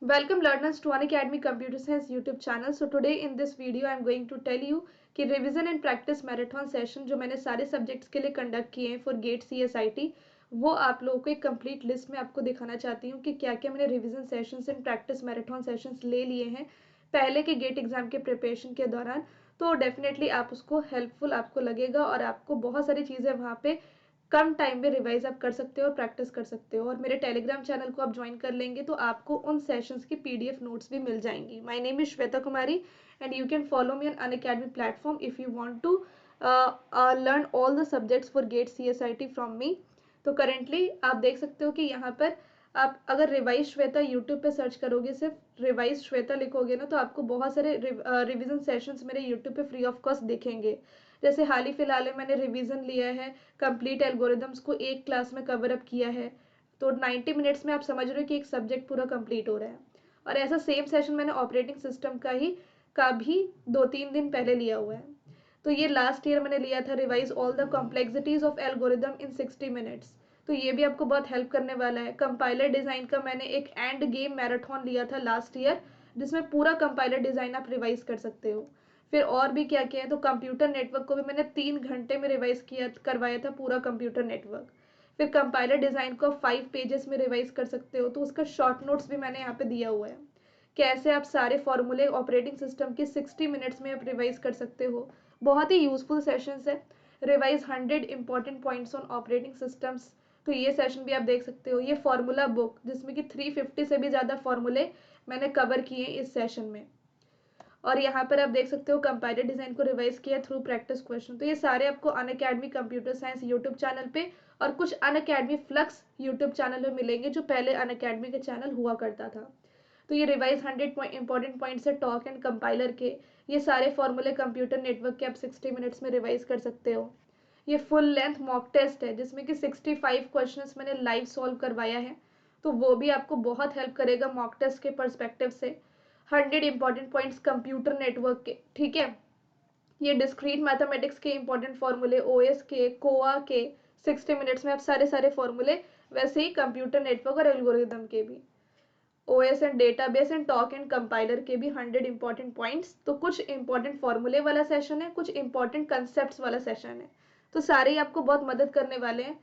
Welcome learners to Unacademy Computer Science YouTube channel. So today in this video I am going to tell you कि revision and practice marathon session जो मैंने सारे subjects के लिए conduct किए हैं for GATE CSIT वो आप लोगों को एक कंप्लीट लिस्ट में आपको दिखाना चाहती हूँ कि क्या क्या मैंने revision sessions and practice marathon sessions ले लिए हैं पहले के गेट एग्जाम के प्रिपरेशन के दौरान। तो डेफिनेटली आप उसको हेल्पफुल आपको लगेगा और आपको बहुत सारी चीज़ें वहाँ पे कम टाइम में रिवाइज आप कर सकते हो और प्रैक्टिस कर सकते हो। और मेरे टेलीग्राम चैनल को आप ज्वाइन कर लेंगे तो आपको उन सेशंस की PDF नोट्स भी मिल जाएंगी। My name is Shweta Kumari and you can follow me on Unacademy platform if you want to learn all the subjects for GATE CSIT from me. तो करेंटली आप देख सकते हो कि यहाँ पर आप अगर रिवाइज श्वेता यूट्यूब पे सर्च करोगे, सिर्फ रिवाइज श्वेता लिखोगे ना, तो आपको बहुत सारे रिविजन सेशंस मेरे यूट्यूब पे फ्री ऑफ कॉस्ट दिखेंगे। जैसे हाल ही फिलहाल में मैंने रिवीजन लिया है, कंप्लीट एल्गोरिदम्स को एक क्लास में कवर अप किया है। तो 90 मिनट्स में आप समझ रहे हो कि एक सब्जेक्ट पूरा कंप्लीट हो रहा है। और ऐसा सेम सेशन मैंने ऑपरेटिंग सिस्टम का भी 2-3 दिन पहले लिया हुआ है। तो ये लास्ट ईयर मैंने लिया था, revise all the complexities of algorithm in 60 minutes. तो ये भी आपको बहुत हेल्प करने वाला है। कंपाइलर डिज़ाइन का मैंने एक एंड गेम मैराथन लिया था लास्ट ईयर, जिसमें पूरा कंपाइलर डिज़ाइन आप रिवाइज कर सकते हो। फिर और भी क्या क्या है, तो कंप्यूटर नेटवर्क को भी मैंने 3 घंटे में रिवाइज करवाया था पूरा कंप्यूटर नेटवर्क। फिर कंपाइलर डिज़ाइन को 5 पेजेस में रिवाइज कर सकते हो, तो उसका शॉर्ट नोट्स भी मैंने यहाँ पे दिया हुआ है। कैसे आप सारे फॉर्मूले ऑपरेटिंग सिस्टम के 60 मिनट्स में आप रिवाइज कर सकते हो। बहुत ही यूजफुल सेशंस है। Revise 100 important points on operating systems, तो ये सेशन भी आप देख सकते हो। ये फॉर्मूला बुक जिसमें कि 350 से भी ज़्यादा फॉर्मूले मैंने कवर किए इस सेशन में। और यहाँ पर आप देख सकते हो कंपाइलर डिजाइन को रिवाइज किया थ्रू प्रैक्टिस क्वेश्चन। तो ये सारे आपको Unacademy computer science YouTube channel पे और कुछ अनअकैडमी फ्लक्स यूट्यूब चैनल पे मिलेंगे जो पहले अनअकैडमी के चैनल हुआ करता था। तो ये रिवाइज 100 इंपॉर्टेंट पॉइंट्स है टॉक एंड कंपाइलर के। ये सारे फॉर्मूले कंप्यूटर नेटवर्क के आप 60 मिनट्स में रिवाइज कर सकते हो। ये फुल लेंथ मॉक टेस्ट है जिसमें कि 65 क्वेश्चंस मैंने लाइव सॉल्व करवाया है, तो वो भी आपको बहुत हेल्प करेगा मॉक टेस्ट के परस्पेक्टिव से। 100 इंपॉर्टेंट पॉइंट्स कंप्यूटर नेटवर्क के, ठीक है। ये डिस्क्रीट मैथमेटिक्स के इंपॉर्टेंट फॉर्मूले, OS के, कोआ के 60 मिनट्स में आप सारे सारे फॉर्मूले, वैसे ही कंप्यूटर नेटवर्क और एल्गोरिदम के भी, OS and database and talk and compiler के भी 100 इंपॉर्टेंट पॉइंट्स। तो कुछ इंपॉर्टेंट फॉर्मूले वाला सेशन है, कुछ इंपॉर्टेंट कंसेप्ट वाला सेशन है, तो सारे ही आपको बहुत मदद करने वाले हैं।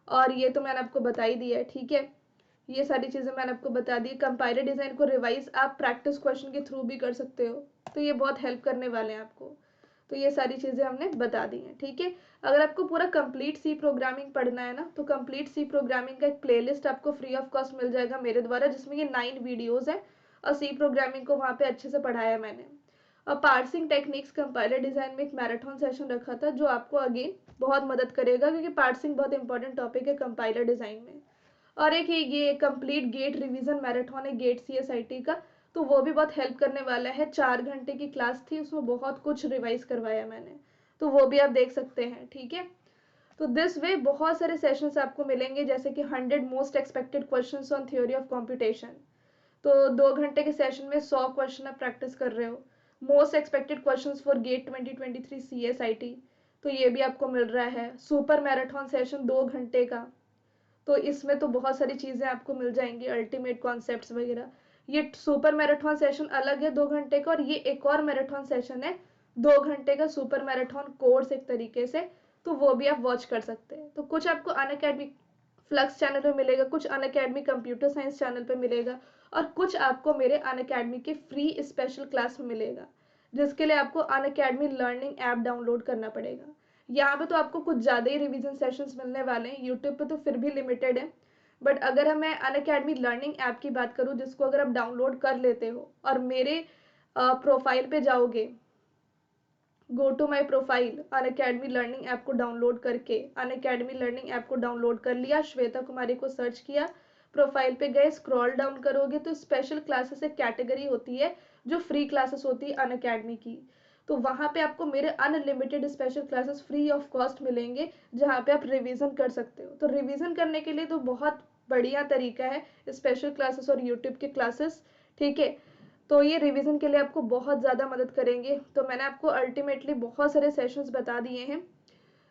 और ये तो मैंने आपको बता ही दिया है, ठीक है। ये सारी चीज़ें मैंने आपको बता दी। कंपाइलर डिज़ाइन को रिवाइज आप प्रैक्टिस क्वेश्चन के थ्रू भी कर सकते हो, तो ये बहुत हेल्प करने वाले हैं आपको। तो ये सारी चीज़ें हमने बता दी हैं, ठीक है। अगर आपको पूरा कंप्लीट सी प्रोग्रामिंग पढ़ना है ना, तो कंप्लीट सी प्रोग्रामिंग का एक प्लेलिस्ट आपको फ्री ऑफ कॉस्ट मिल जाएगा मेरे द्वारा, जिसमें कि 9 वीडियोज़ है और सी प्रोग्रामिंग को वहाँ पे अच्छे से पढ़ाया है मैंने। और पार्सिंग टेक्निक्स कंपाइलर डिज़ाइन में एक मैराथन सेशन रखा था जो आपको अगेन बहुत मदद करेगा, क्योंकि पार्सिंग बहुत इंपॉर्टेंट टॉपिक है कंपाइलर डिज़ाइन में। और एक ये कंप्लीट गेट रिवीजन मैराथन है गेट CSIT का, तो वो भी बहुत हेल्प करने वाला है। 4 घंटे की क्लास थी, उसमें बहुत कुछ रिवाइज करवाया मैंने, तो वो भी आप देख सकते हैं, ठीक है। तो दिस वे बहुत सारे सेशंस आपको मिलेंगे, जैसे कि 100 most expected questions on theory of computation. तो 2 घंटे के सेशन में 100 क्वेश्चन आप प्रैक्टिस कर रहे हो। Most expected questions for GATE 2023 CSIT, तो ये भी आपको मिल रहा है। सुपर मैराथन सेशन 2 घंटे का, तो इसमें तो बहुत सारी चीज़ें आपको मिल जाएंगी, अल्टीमेट कॉन्सेप्ट्स वगैरह। ये सुपर मैराथन सेशन अलग है 2 घंटे का, और ये एक और मैराथन सेशन है 2 घंटे का, सुपर मैराथन कोर्स एक तरीके से, तो वो भी आप वॉच कर सकते हैं। तो कुछ आपको अनअकैडमी फ्लक्स चैनल पे मिलेगा, कुछ अनअकैडमी कंप्यूटर साइंस चैनल पे मिलेगा, और कुछ आपको मेरे अनअकैडमी के फ्री स्पेशल क्लास में मिलेगा, जिसके लिए आपको अनअकैडमी लर्निंग ऐप डाउनलोड करना पड़ेगा। यहाँ पे तो आपको कुछ ज़्यादा ही रिवीजन सेशंस मिलने वाले हैं, यूट्यूब पे तो फिर भी लिमिटेड है। बट अगर मैं अनअकैडमी लर्निंग ऐप की बात करूँ, जिसको अगर आप डाउनलोड कर लेते हो और मेरे प्रोफाइल पे जाओगे, go to my profile, Unacademy learning app को डाउनलोड करके, अनअकैडमी लर्निंग ऐप को डाउनलोड कर लिया, श्वेता कुमारी को सर्च किया, प्रोफाइल पे गए, स्क्रॉल डाउन करोगे तो स्पेशल क्लासेस एक कैटेगरी होती है जो फ्री क्लासेस होती है अनअकैडमी की। तो वहाँ पे आपको मेरे unlimited special classes free of cost मिलेंगे, जहाँ पे आप रिवीजन कर सकते हो। तो रिवीजन करने के लिए तो बहुत बढ़िया तरीका है स्पेशल क्लासेस और यूट्यूब के क्लासेस, ठीक है। तो ये रिवीजन के लिए आपको बहुत ज़्यादा मदद करेंगे। तो मैंने आपको अल्टीमेटली बहुत सारे सेशंस बता दिए हैं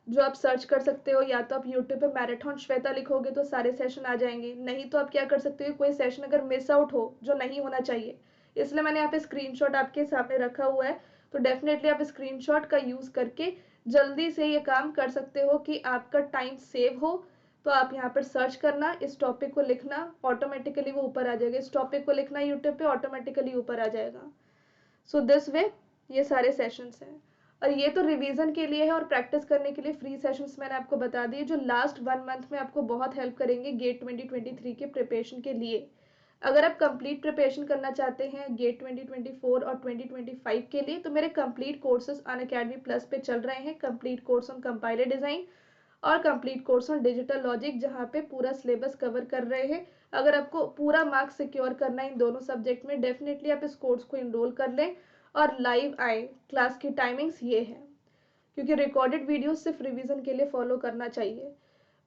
जो आप सर्च कर सकते हो, या तो आप यूट्यूब पे मैराथन श्वेता लिखोगे तो सारे सेशन आ जाएंगे, नहीं तो आप क्या कर सकते हो, कोई सेशन अगर मिस आउट हो जो नहीं होना चाहिए, इसलिए मैंने यहाँ पे स्क्रीनशॉट आपके सामने रखा हुआ है, तो डेफिनेटली आप स्क्रीनशॉट का यूज करके जल्दी से ये काम कर सकते हो कि आपका टाइम सेव हो। तो आप यहाँ पर सर्च करना, इस टॉपिक को लिखना, ऑटोमेटिकली वो ऊपर आ जाएगा, इस टॉपिक को लिखना यूट्यूब पे, ऑटोमेटिकली ऊपर आ जाएगा। सो दिस वे ये सारे सेशंस हैं, और ये तो रिवीजन के लिए है और प्रैक्टिस करने के लिए फ्री सेशंस मैंने आपको बता दिए, जो लास्ट 1 मंथ में आपको बहुत हेल्प करेंगे गेट 2023 के प्रिपरेशन के लिए। अगर आप कंप्लीट प्रिपरेशन करना चाहते हैं गेट 2024 और 2025 के लिए, तो मेरे कंप्लीट कोर्सेज अनअकैडमी प्लस पे चल रहे हैं। Complete course on compiler design और complete course on digital logic, जहाँ पे पूरा सिलेबस कवर कर रहे हैं। अगर आपको पूरा मार्क्स सिक्योर करना है इन दोनों सब्जेक्ट में, डेफिनेटली आप इस कोर्स को इनरोल कर लें और लाइव आए। क्लास की टाइमिंग्स ये है, क्योंकि रिकॉर्डेड वीडियो सिर्फ रिवीजन के लिए फॉलो करना चाहिए।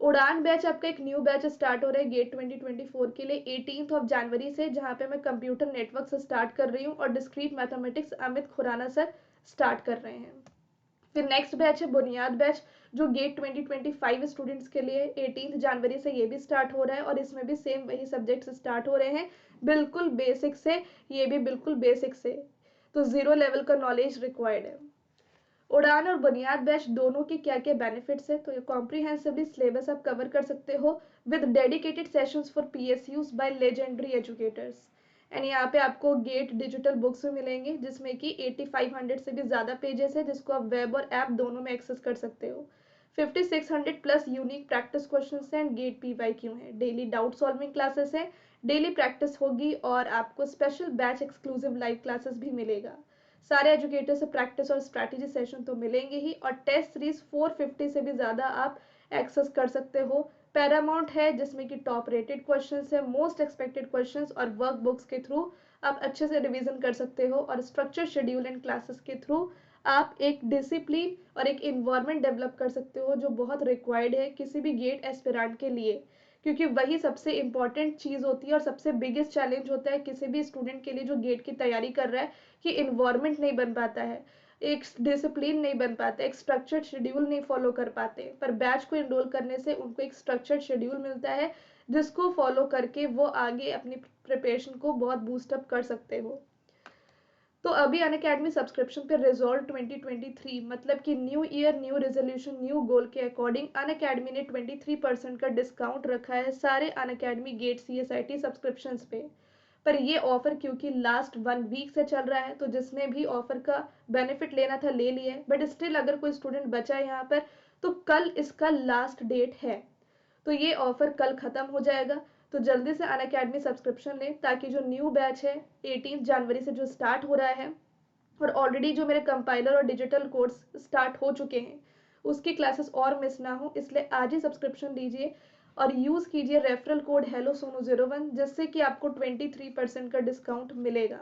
उड़ान बैच आपका एक न्यू बैच स्टार्ट हो रहा है गेट 2024 के लिए 18 जनवरी से, जहाँ पे मैं कंप्यूटर नेटवर्क से स्टार्ट कर रही हूँ और discrete mathematics Amit Khurana sir start कर रहे हैं। फिर नेक्स्ट बैच है बुनियाद बैच, जो गेट 2025 स्टूडेंट्स के लिए 18 जनवरी से ये भी स्टार्ट हो रहा है, और इसमें भी सेम वही सब्जेक्ट्स स्टार्ट हो रहे हैं, बिल्कुल बेसिक से, ये भी बिल्कुल बेसिक से, तो जीरो लेवल का नॉलेज रिक्वायर्ड है। उड़ान और बुनियाद बैच दोनों के क्या क्या बेनिफिट्स है, तो ये कॉम्प्रिहेंसिवली सिलेबस आप कवर कर सकते हो with dedicated sessions for PSUs by legendary educators. And यहाँ पे आपको गेट डिजिटल बुक्स भी मिलेंगे, जिसमें कि 8500 से भी ज़्यादा पेजेस है, जिसको आप वेब और ऐप दोनों में एक्सेस कर सकते हो। 5600 प्लस यूनिक प्रैक्टिस क्वेश्चंस हैं, गेट पीवाईक्यू है, डेली डाउट सॉल्विंग क्लासेस है, डेली प्रैक्टिस होगी, और आपको special batch exclusive live classes भी मिलेगा। सारे एजुकेटर से प्रैक्टिस और स्ट्रैटेजी सेशन तो मिलेंगे ही, और टेस्ट सीरीज 450 से भी ज़्यादा आप एक्सेस कर सकते हो। पैरामाउंट है, जिसमें कि टॉप रेटेड क्वेश्चंस है, मोस्ट एक्सपेक्टेड क्वेश्चंस, और वर्क बुक्स के थ्रू आप अच्छे से रिवीजन कर सकते हो, और स्ट्रक्चर शेड्यूल एंड क्लासेस के थ्रू आप एक डिसिप्लिन और एक इन्वायरमेंट डेवलप कर सकते हो, जो बहुत रिक्वायर्ड है किसी भी गेट एस्पिरेंट के लिए, क्योंकि वही सबसे इंपॉर्टेंट चीज़ होती है और सबसे बिगेस्ट चैलेंज होता है किसी भी स्टूडेंट के लिए जो गेट की तैयारी कर रहा है, कि इन्वायरमेंट नहीं बन पाता है, एक डिसिप्लिन नहीं बन पाता, एक स्ट्रक्चर्ड शेड्यूल नहीं फॉलो कर पाते। पर बैच को इनरोल करने से उनको एक स्ट्रक्चर्ड शेड्यूल मिलता है, जिसको फॉलो करके वो आगे अपनी प्रिपरेशन को बहुत बूस्टअप कर सकते हो। तो अभी अनअकैडमी सब्सक्रिप्शन पे रिजॉल्व 2023 मतलब कि new year new resolution new goal के अकॉर्डिंग अनअकैडमी ने 23% का डिस्काउंट रखा है सारे अनअकैडमी गेट CSIT सब्सक्रिप्शंस पे। पर ये ऑफर क्योंकि लास्ट 1 वीक से चल रहा है, तो जिसने भी ऑफर का बेनिफिट लेना था ले लिया है, बट स्टिल अगर कोई स्टूडेंट बचा है यहाँ पर, तो कल इसका लास्ट डेट है, तो ये ऑफर कल खत्म हो जाएगा। तो जल्दी से अनअकैडमी सब्सक्रिप्शन लें, ताकि जो न्यू बैच है 18 जनवरी से जो स्टार्ट हो रहा है, और ऑलरेडी जो मेरे कंपाइलर और डिजिटल कोर्स स्टार्ट हो चुके हैं, उसकी क्लासेस और मिस ना हो, इसलिए आज ही सब्सक्रिप्शन लीजिए और यूज़ कीजिए रेफरल कोड हेलो सोनू 01, जिससे कि आपको 23% का डिस्काउंट मिलेगा।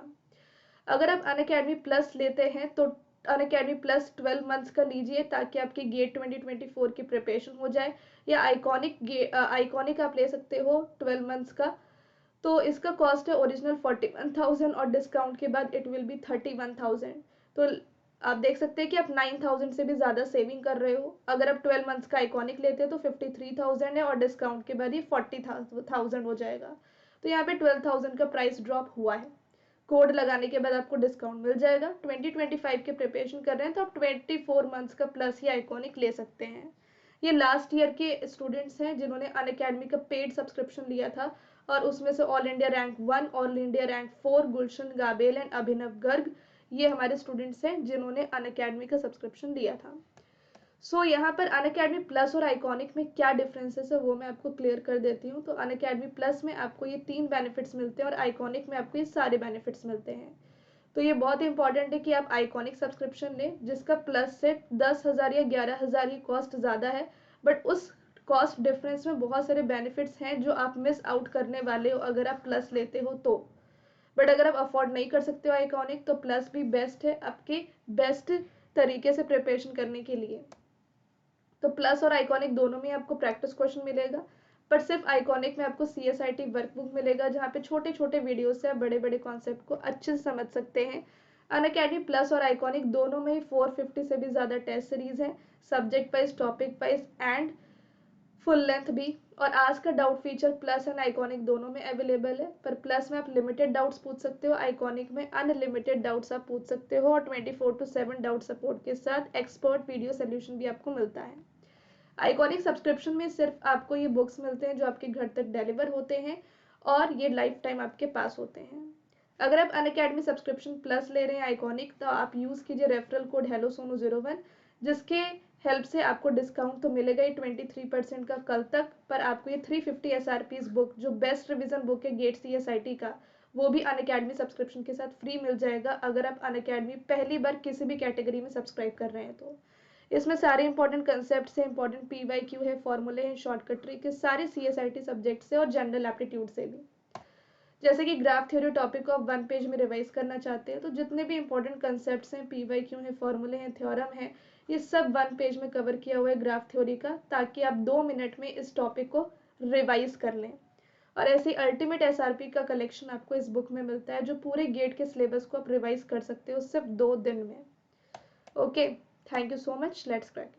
अगर आप अनअकैडमी प्लस लेते हैं, तो अनअकैडमी प्लस 12 मंथ्स का लीजिए, ताकि आपकी गेट 2024 की प्रिपरेशन हो जाए, या आइकॉनिक आप ले सकते हो 12 मंथ्स का। तो इसका कॉस्ट है ओरिजिनल 41,000 और डिस्काउंट के बाद इट विल बी 31,000। तो आप देख सकते हैं कि आप 9,000 से भी ज़्यादा सेविंग कर रहे हो। अगर आप 12 मंथ्स का आइकॉनिक लेते हैं तो 53,000 है, और डिस्काउंट के बाद ये 40,000 हो जाएगा। तो यहाँ पे 12,000 का प्राइस ड्रॉप हुआ है, कोड लगाने के बाद आपको डिस्काउंट मिल जाएगा। 2025 के प्रिपरेशन कर रहे हैं तो आप 24 मंथ्स का प्लस ही आइकॉनिक ले सकते हैं। ये लास्ट ईयर के स्टूडेंट्स हैं जिन्होंने अनअकैडमी का पेड सब्सक्रिप्शन लिया था, और उसमें से all India rank 1, all India rank 4 Gulshan Gabel and Abhinav Garg, ये हमारे स्टूडेंट्स हैं जिन्होंने अनअकैडमी का सब्सक्रिप्शन लिया था। यहाँ पर अनअकैडमी प्लस और आइकॉनिक में क्या डिफरेंसेस है वो मैं आपको क्लियर कर देती हूँ। तो अनअकैडमी प्लस में आपको ये 3 बेनिफिट्स मिलते हैं, और आइकॉनिक में आपको ये सारे बेनिफिट्स मिलते हैं। तो ये बहुत इंपॉर्टेंट है कि आप आइकॉनिक सब्सक्रिप्शन लें, जिसका प्लस से 10,000 या 11,000 ही कॉस्ट ज़्यादा है, बट उस कॉस्ट डिफरेंस में बहुत सारे बेनिफिट्स हैं जो आप मिस आउट करने वाले हो अगर आप प्लस लेते हो तो। बट अगर आप अफोर्ड नहीं कर सकते हो आइकॉनिक, तो प्लस भी बेस्ट है आपके बेस्ट तरीके से प्रिपरेशन करने के लिए। तो प्लस और आइकॉनिक दोनों में आपको प्रैक्टिस क्वेश्चन मिलेगा, पर सिर्फ आइकॉनिक में आपको CSIT वर्कबुक मिलेगा, जहाँ पे छोटे छोटे वीडियो से आप बड़े बड़े कॉन्सेप्ट को अच्छे से समझ सकते हैं, अनअकैडमी प्लस और आइकॉनिक दोनों में ही 450 से भी ज़्यादा टेस्ट सीरीज है, subject wise, topic wise and full length भी। और आज का doubt feature plus and iconic दोनों में अवेलेबल है, पर प्लस में आप लिमिटेड डाउट्स पूछ सकते हो, आइकॉनिक में अनलिमिटेड डाउट्स आप पूछ सकते हो और 24/7 डाउट सपोर्ट के साथ एक्सपर्ट वीडियो सोल्यूशन भी आपको मिलता है। आइकॉनिक सब्सक्रिप्शन में सिर्फ आपको ये बुक्स मिलते हैं जो आपके घर तक डिलीवर होते हैं और ये लाइफ टाइम आपके पास होते हैं। अगर आप अनअकैडमी सब्सक्रिप्शन प्लस ले रहे हैं आइकॉनिक, तो आप यूज़ कीजिए रेफरल कोड हेलो सोनू 01, जिसके हेल्प से आपको डिस्काउंट तो मिलेगा ही 23% का कल तक, पर आपको ये 350 SRPs बुक जो बेस्ट रिवीजन बुक है गेट CSIT का, वो भी अनअकैडमी सब्सक्रिप्शन के साथ फ्री मिल जाएगा अगर आप अनअकैडमी पहली बार किसी भी कैटेगरी में सब्सक्राइब कर रहे हैं तो। इसमें सारे इंपॉर्टेंट कंसेप्ट है, इंपॉर्टेंट PYQ है, फॉर्मूले हैं, शॉर्टकट ट्रिक है, सारे CSIT सब्जेक्ट से और जनरल एप्टीट्यूड से भी। जैसे कि ग्राफ थ्योरी टॉपिक को आप 1 पेज में रिवाइज करना चाहते हैं, तो जितने भी इंपॉर्टेंट कंसेप्ट हैं, PYQ हैं, फॉर्मूले हैं, थ्योरम है, ये सब 1 पेज में कवर किया हुआ है ग्राफ थ्योरी का, ताकि आप 2 मिनट में इस टॉपिक को रिवाइज कर लें। और ऐसी अल्टीमेट SRP का कलेक्शन आपको इस बुक में मिलता है जो पूरे गेट के सिलेबस को आप रिवाइज कर सकते हो सिर्फ 2 दिन में। Okay, thank you so much, let's crack.